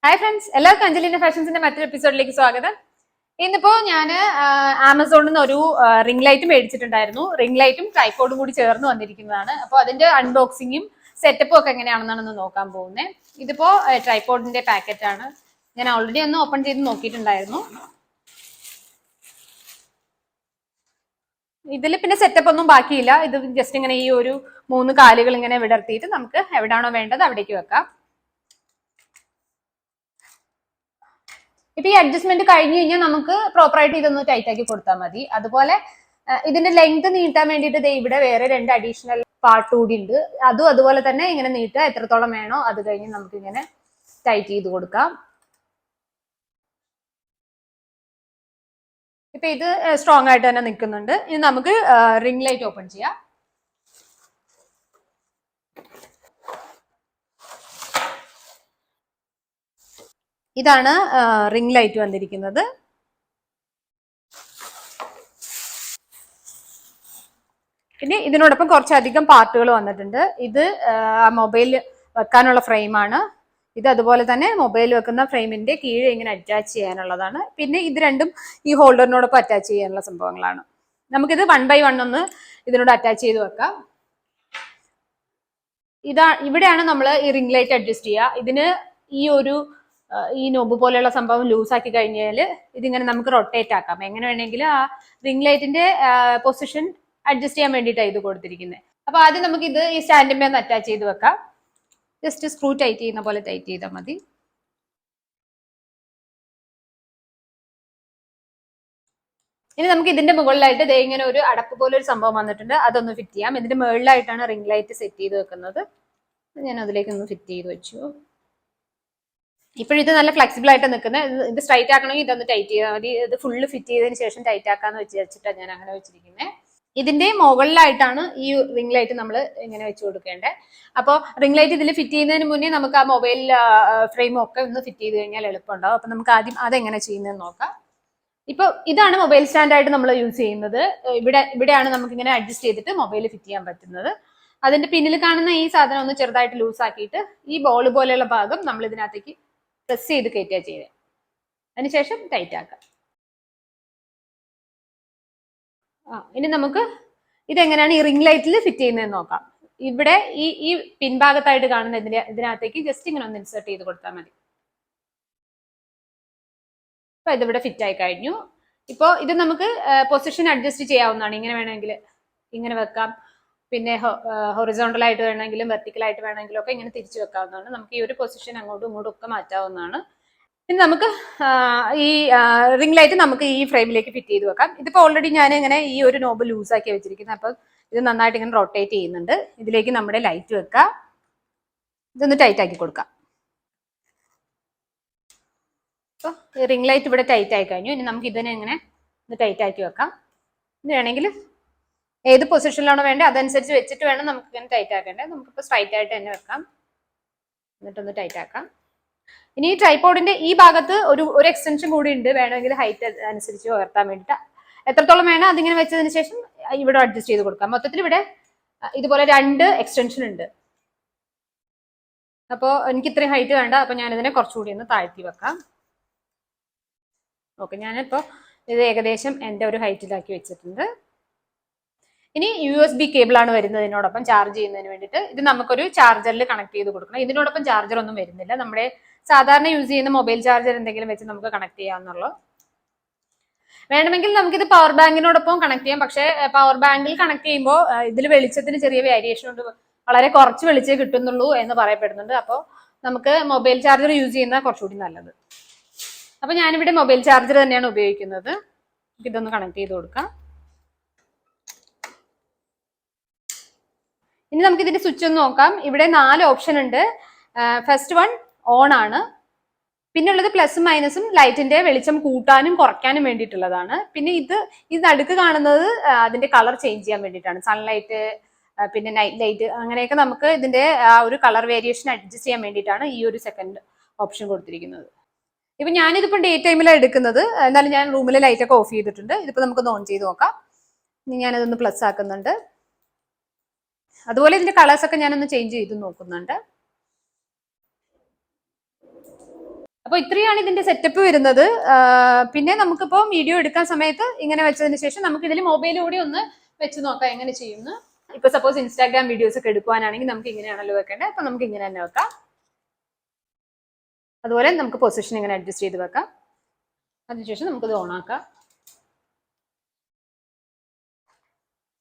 Hi friends, എല്ലാവർക്കും അഞ്ജലിന്റെ ഫാഷൻസിന്റെ മറ്റൊരു എപ്പിസോഡിലേക്ക് സ്വാഗതം. ഇന്നിപ്പോ ഞാൻ ആമസോണിൽ നിന്ന് ഒരു റിംഗ് ലൈറ്റ് മേടിച്ചിട്ടുണ്ടായിരുന്നു. റിംഗ് ലൈറ്റും ട്രൈപോഡും കൂടി ചേർന്ന് വന്നിരിക്കുന്നതാണ്. അപ്പോൾ അതിന്റെ അൺബോക്സിങ്ങും സെറ്റപ്പും ഒക്കെ എങ്ങനെയാണെന്നാണ് നോക്കാൻ പോകുന്നത്. ഇതിപ്പോ ട്രൈപോഡിന്റെ പാക്കറ്റ് ആണ്. ഞാൻ ഓൾറെഡി ഒന്ന് ഓപ്പൺ ചെയ്ത് നോക്കിയിട്ടുണ്ടായിരുന്നു. ഇതിൽ പിന്നെ സെറ്റപ്പ് ഒന്നും ബാക്കിയില്ല. ഇത് ജസ്റ്റ് ഇങ്ങനെ ഈ ഒരു 3 കാലുകൾ ഇങ്ങനെ വിടർത്തിയിട്ട് നമുക്ക് എവിടാണോ വേണ്ടത് അവിടേക്ക് വെക്കാം. ഇപ്പൊ ഈ അഡ്ജസ്റ്റ്മെന്റ് കഴിഞ്ഞ് കഴിഞ്ഞാൽ നമുക്ക് പ്രോപ്പറായിട്ട് ഇതൊന്ന് ടൈറ്റ് ആക്കി കൊടുത്താൽ മതി. അതുപോലെ ഇതിന്റെ ലെങ്ത് നീട്ടാൻ വേണ്ടിയിട്ട് ഇവിടെ വേറെ 2 അഡീഷണൽ പാർട്ട് കൂടി ഉണ്ട്. അതുപോലെ തന്നെ ഇങ്ങനെ നീട്ടുക, എത്രത്തോളം വേണോ അത് കഴിഞ്ഞ് നമുക്ക് ഇങ്ങനെ ടൈറ്റ് ചെയ്ത് കൊടുക്കാം. ഇപ്പൊ ഇത് സ്ട്രോങ് ആയിട്ട് തന്നെ നിൽക്കുന്നുണ്ട്. ഇനി നമുക്ക് റിംഗ് ലൈറ്റ് ഓപ്പൺ ചെയ്യാം. ഇതാണ് റിംഗ് ലൈറ്റ് വന്നിരിക്കുന്നത്. പിന്നെ ഇതിനോടൊപ്പം കുറച്ചധികം പാർട്ടുകൾ വന്നിട്ടുണ്ട്. ഇത് മൊബൈൽ വെക്കാനുള്ള ഫ്രെയിമാണ്. ഇത് അതുപോലെ തന്നെ മൊബൈൽ വെക്കുന്ന ഫ്രെയിമിന്റെ കീഴെ ഇങ്ങനെ അറ്റാച്ച് ചെയ്യാനുള്ളതാണ്. പിന്നെ ഇത് രണ്ടും ഈ ഹോൾഡറിനോടൊപ്പം അറ്റാച്ച് ചെയ്യാനുള്ള സംഭവങ്ങളാണ്. നമുക്കിത് 1 by 1 ഒന്ന് ഇതിനോട് അറ്റാച്ച് ചെയ്ത് വെക്കാം. ഇവിടെയാണ് നമ്മൾ ഈ റിംഗ് ലൈറ്റ് അഡ്ജസ്റ്റ് ചെയ്യുക. ഇതിന് ഈ നോബ് പോലെയുള്ള സംഭവം ലൂസ് ആക്കി കഴിഞ്ഞാൽ ഇതിങ്ങനെ നമുക്ക് റൊട്ടേറ്റ് ആക്കാം. എങ്ങനെ വേണമെങ്കിലും ആ റിംഗ് ലൈറ്റിന്റെ പൊസിഷൻ അഡ്ജസ്റ്റ് ചെയ്യാൻ വേണ്ടിയിട്ടാണ് ഇത് കൊടുത്തിരിക്കുന്നത്. അപ്പൊ ആദ്യം നമുക്ക് ഇത് ഈ സ്റ്റാൻഡിന്മേ ഒന്ന് അറ്റാച്ച് ചെയ്ത് വെക്കാം. ജസ്റ്റ് സ്ക്രൂ ടൈറ്റ് ചെയ്യുന്ന പോലെ ടൈറ്റ് ചെയ്താൽ മതി. ഇനി നമുക്ക് ഇതിന്റെ മുകളിലായിട്ട് ദേ ഇങ്ങനെ ഒരു അടപ്പ് പോലെ ഒരു സംഭവം വന്നിട്ടുണ്ട്. അതൊന്ന് ഫിറ്റ് ചെയ്യാം. ഇതിന്റെ മുകളിലായിട്ടാണ് റിംഗ് ലൈറ്റ് സെറ്റ് ചെയ്ത് വെക്കുന്നത്. ഞാൻ അതിലേക്ക് ഒന്ന് ഫിറ്റ് ചെയ്ത് വെച്ചു. ഇപ്പോഴിത് നല്ല ഫ്ലെക്സിബിൾ ആയിട്ട് നിൽക്കുന്നത്. ഇത് സ്ട്രൈറ്റ് ആക്കണമെങ്കിൽ ഇതൊന്ന് ടൈറ്റ് ചെയ്താൽ മതി. ഇത് ഫുള്ള് ഫിറ്റ് ചെയ്തതിന് ശേഷം ടൈറ്റ് ആക്കാന്ന് വെച്ചിട്ടാണ് ഞാൻ അങ്ങനെ വെച്ചിരിക്കുന്നത്. ഇതിന്റെ മുകളിലായിട്ടാണ് ഈ റിംഗ് ലൈറ്റ് നമ്മൾ ഇങ്ങനെ വെച്ച് കൊടുക്കേണ്ടത്. അപ്പോൾ റിംഗ് ലൈറ്റ് ഇതിൽ ഫിറ്റ് ചെയ്യുന്നതിന് മുന്നേ നമുക്ക് ആ മൊബൈൽ ഫ്രെയിമും ഒക്കെ ഒന്ന് ഫിറ്റ് ചെയ്ത് കഴിഞ്ഞാൽ എളുപ്പമുണ്ടാവും. അപ്പൊ നമുക്ക് ആദ്യം അതെങ്ങനെ ചെയ്യുന്നതെന്ന് നോക്കാം. ഇപ്പൊ ഇതാണ് മൊബൈൽ സ്റ്റാൻഡായിട്ട് നമ്മൾ യൂസ് ചെയ്യുന്നത്. ഇവിടെയാണ് നമുക്ക് ഇങ്ങനെ അഡ്ജസ്റ്റ് ചെയ്തിട്ട് മൊബൈൽ ഫിറ്റ് ചെയ്യാൻ പറ്റുന്നത്. അതിന്റെ പിന്നിൽ കാണുന്ന ഈ സാധനം ഒന്ന് ചെറുതായിട്ട് ലൂസ് ആക്കിയിട്ട് ഈ ബോൾ പോലെയുള്ള ഭാഗം നമ്മൾ ഇതിനകത്തേക്ക് പ്രസ് ചെയ്ത് കയറ്റുക ചെയ്തത്. അതിനുശേഷം ടൈറ്റ് ആക്കാം. ഇനി നമുക്ക് ഇതെങ്ങനെയാണ് ഈ റിംഗ് ലൈറ്റിൽ ഫിറ്റ് ചെയ്യുന്നതെന്ന് നോക്കാം. ഇവിടെ ഈ പിൻഭാഗത്തായിട്ട് കാണുന്ന ഇതിനകത്തേക്ക് ജസ്റ്റ് ഇങ്ങനെ ഒന്ന് ഇൻസേർട്ട് ചെയ്ത് കൊടുത്താൽ മതി. അപ്പൊ ഇതിവിടെ ഫിറ്റ് ആയി കഴിഞ്ഞു. ഇപ്പോ ഇത് നമുക്ക് പൊസിഷൻ അഡ്ജസ്റ്റ് ചെയ്യാവുന്നതാണ്. ഇങ്ങനെ വേണമെങ്കിൽ ഇങ്ങനെ വെക്കാം. പിന്നെ ഹൊറിസോണ്ടൽ ആയിട്ട് വേണമെങ്കിലും വെർട്ടിക്കൽ ആയിട്ട് വേണമെങ്കിലും ഒക്കെ ഇങ്ങനെ തിരിച്ചു വെക്കാവുന്നതാണ്. നമുക്ക് ഈ ഒരു പൊസിഷൻ അങ്ങോട്ടും ഇങ്ങോട്ടും ഒക്കെ മാറ്റാവുന്നതാണ്. പിന്നെ നമുക്ക് ഈ റിംഗ് ലൈറ്റ് നമുക്ക് ഈ ഫ്രെയിമിലേക്ക് ഫിറ്റ് ചെയ്ത് വെക്കാം. ഇതിപ്പോ ഓൾറെഡി ഞാൻ ഇങ്ങനെ ഈ ഒരു നോബ് ലൂസ് ആക്കി വെച്ചിരിക്കുന്നത്. അപ്പൊ ഇത് നന്നായിട്ട് ഇങ്ങനെ റൊട്ടേറ്റ് ചെയ്യുന്നുണ്ട്. ഇതിലേക്ക് നമ്മുടെ ലൈറ്റ് വെക്കാം. ഇതൊന്ന് ടൈറ്റ് ആക്കി കൊടുക്കാം. അപ്പോൾ റിംഗ് ലൈറ്റ് ഇവിടെ ടൈറ്റ് ആയി കഴിഞ്ഞു. ഇനി നമുക്ക് ഇതിനെ ഇങ്ങനെ ഒന്ന് ടൈറ്റ് ആക്കി വെക്കാം. ഇത് വേണമെങ്കിൽ ഏത് പൊസിഷനിലാണോ വേണ്ടത് അതനുസരിച്ച് വെച്ചിട്ട് വേണം നമുക്ക് ഇങ്ങനെ ടൈറ്റ് ആക്കേണ്ടത്. നമുക്കിപ്പോൾ സ്ട്രൈറ്റ് ആയിട്ട് തന്നെ വെക്കാം. എന്നിട്ടൊന്ന് ടൈറ്റ് ആക്കാം. ഇനി ഈ ട്രൈപോഡിന്റെ ഈ ഭാഗത്ത് ഒരു എക്സ്റ്റൻഷൻ കൂടി ഉണ്ട്. വേണമെങ്കിൽ ഹൈറ്റ് അനുസരിച്ച് ഉയർത്താൻ വേണ്ടിയിട്ട് എത്രത്തോളം വേണം അതിങ്ങനെ വെച്ചതിന് ശേഷം ഇവിടെ അഡ്ജസ്റ്റ് ചെയ്ത് കൊടുക്കാം. മൊത്തത്തിൽ ഇവിടെ ഇതുപോലെ 2 എക്സ്റ്റൻഷൻ ഉണ്ട്. അപ്പോൾ എനിക്ക് ഇത്രയും ഹൈറ്റ് വേണ്ട. അപ്പൊ ഞാനിതിനെ കുറച്ചുകൂടി ഒന്ന് താഴ്ത്തി വെക്കാം. ഓക്കെ, ഞാനിപ്പോൾ ഇത് ഏകദേശം എൻ്റെ ഒരു ഹൈറ്റിലാക്കി വെച്ചിട്ടുണ്ട്. ഇനി USB കേബിളാണ് വരുന്നതിനോടൊപ്പം ചാർജ് ചെയ്യുന്നതിന് വേണ്ടിയിട്ട്. ഇത് നമുക്കൊരു ചാർജറിൽ കണക്ട് ചെയ്ത് കൊടുക്കണം. ഇതിനോടൊപ്പം ചാർജർ ഒന്നും വരുന്നില്ല. നമ്മുടെ സാധാരണ യൂസ് ചെയ്യുന്ന മൊബൈൽ ചാർജർ എന്തെങ്കിലും വെച്ച് നമുക്ക് കണക്ട് ചെയ്യാവുന്നുള്ളൂ. വേണമെങ്കിൽ നമുക്കിത് പവർ ബാങ്കിനോടൊപ്പം കണക്ട് ചെയ്യാം. പക്ഷേ പവർ ബാങ്കിൽ കണക്ട് ചെയ്യുമ്പോൾ ഇതിൽ വെളിച്ചത്തിന് ചെറിയ വേരിയേഷൻ ഉണ്ട്. വളരെ കുറച്ച് വെളിച്ചേ കിട്ടുന്നുള്ളൂ എന്ന് പറയപ്പെടുന്നുണ്ട്. അപ്പോൾ നമുക്ക് മൊബൈൽ ചാർജർ യൂസ് ചെയ്യുന്ന കുറച്ചുകൂടി നല്ലത്. അപ്പൊ ഞാനിവിടെ മൊബൈൽ ചാർജർ തന്നെയാണ് ഉപയോഗിക്കുന്നത്. ഇതൊന്ന് കണക്ട് ചെയ്ത് കൊടുക്കാം. ഇനി നമുക്ക് ഇതിന്റെ സ്വിച്ച് ഒന്ന് നോക്കാം. ഇവിടെ 4 ഓപ്ഷൻ ഉണ്ട്. ഫസ്റ്റ് വൺ ഓൺ ആണ്. പിന്നെ ഉള്ളത് പ്ലസും മൈനസും ലൈറ്റിന്റെ വെളിച്ചം കൂട്ടാനും കുറയ്ക്കാനും വേണ്ടിയിട്ടുള്ളതാണ്. പിന്നെ ഇത് നടുക്ക് കാണുന്നത് അതിന്റെ കളർ ചേഞ്ച് ചെയ്യാൻ വേണ്ടിയിട്ടാണ്. സൺലൈറ്റ്, പിന്നെ നൈറ്റ് ലൈറ്റ്, അങ്ങനെയൊക്കെ നമുക്ക് ഇതിന്റെ ആ ഒരു കളർ വേരിയേഷൻ അഡ്ജസ്റ്റ് ചെയ്യാൻ വേണ്ടിയിട്ടാണ് ഈ ഒരു സെക്കൻഡ് ഓപ്ഷൻ കൊടുത്തിരിക്കുന്നത്. ഇപ്പൊ ഞാനിതിപ്പോ ഡേ ടൈമിലാണ് എടുക്കുന്നത്. എന്നാലും ഞാൻ റൂമിലെ ലൈറ്റ് ഒക്കെ ഓഫ് ചെയ്തിട്ടുണ്ട്. ഇതിപ്പോ നമുക്കൊന്ന് ഓൺ ചെയ്ത് നോക്കാം. ഇനി ഞാനിതൊന്ന് പ്ലസ് ആക്കുന്നുണ്ട്. അതുപോലെ ഇതിന്റെ കളേഴ്സ് ഒക്കെ ഞാനൊന്ന് ചേഞ്ച് ചെയ്ത് നോക്കുന്നുണ്ട്. അപ്പൊ ഇത്രയാണ് ഇതിന്റെ സെറ്റപ്പ് വരുന്നത്. പിന്നെ നമുക്കിപ്പോ വീഡിയോ എടുക്കാൻ സമയത്ത് ഇങ്ങനെ വെച്ചതിന് ശേഷം നമുക്ക് ഇതിൽ മൊബൈൽ കൂടി ഒന്ന് വെച്ച് നോക്കാം എങ്ങനെ ചെയ്യുന്നു. ഇപ്പൊ സപ്പോസ് ഇൻസ്റ്റാഗ്രാം വീഡിയോസ് ഒക്കെ എടുക്കുവാനാണെങ്കിൽ നമുക്ക് ഇങ്ങനെയാണല്ലോ വെക്കേണ്ടത്. അപ്പൊ നമുക്ക് ഇങ്ങനെ തന്നെ വെക്കാം. അതുപോലെ നമുക്ക് പൊസിഷൻ ഇങ്ങനെ അഡ്ജസ്റ്റ് ചെയ്ത് വെക്കാം. അതിനുശേഷം നമുക്കിത് ഓൺ ആക്കാം.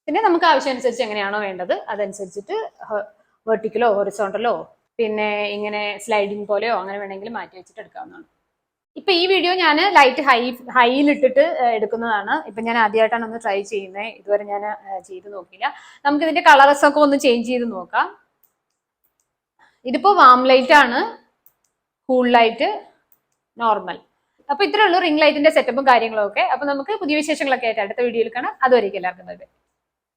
പിന്നെ നമുക്ക് ആവശ്യമനുസരിച്ച് എങ്ങനെയാണോ വേണ്ടത് അതനുസരിച്ചിട്ട് വെർട്ടിക്കലോ ഹൊറിസോണ്ടലോ പിന്നെ ഇങ്ങനെ സ്ലൈഡിങ് പോലെയോ അങ്ങനെ വേണമെങ്കിൽ മാറ്റി വെച്ചിട്ട് എടുക്കാവുന്നതാണ്. ഇപ്പൊ ഈ വീഡിയോ ഞാൻ ലൈറ്റ് ഹൈയിലിട്ടിട്ട് എടുക്കുന്നതാണ്. ഇപ്പൊ ഞാൻ ആദ്യമായിട്ടാണ് ഒന്ന് ട്രൈ ചെയ്യുന്നത്. ഇതുവരെ ഞാൻ ചെയ്ത് നോക്കിയില്ല. നമുക്ക് ഇതിന്റെ കളർസ് ഒക്കെ ഒന്ന് ചേഞ്ച് ചെയ്ത് നോക്കാം. ഇതിപ്പോ വാം ലൈറ്റ് ആണ്, കൂൾ ലൈറ്റ്, നോർമൽ. അപ്പൊ ഇത്രേ ഉള്ളൂ റിംഗ് ലൈറ്റിന്റെ സെറ്റപ്പും കാര്യങ്ങളും ഒക്കെ. അപ്പൊ നമുക്ക് പുതിയ വിശേഷങ്ങളൊക്കെ ആയിട്ട് അടുത്ത വീഡിയോയിൽ കാണാം. അതുവരെയ്ക്കും എല്ലാവർക്കും ബൈ.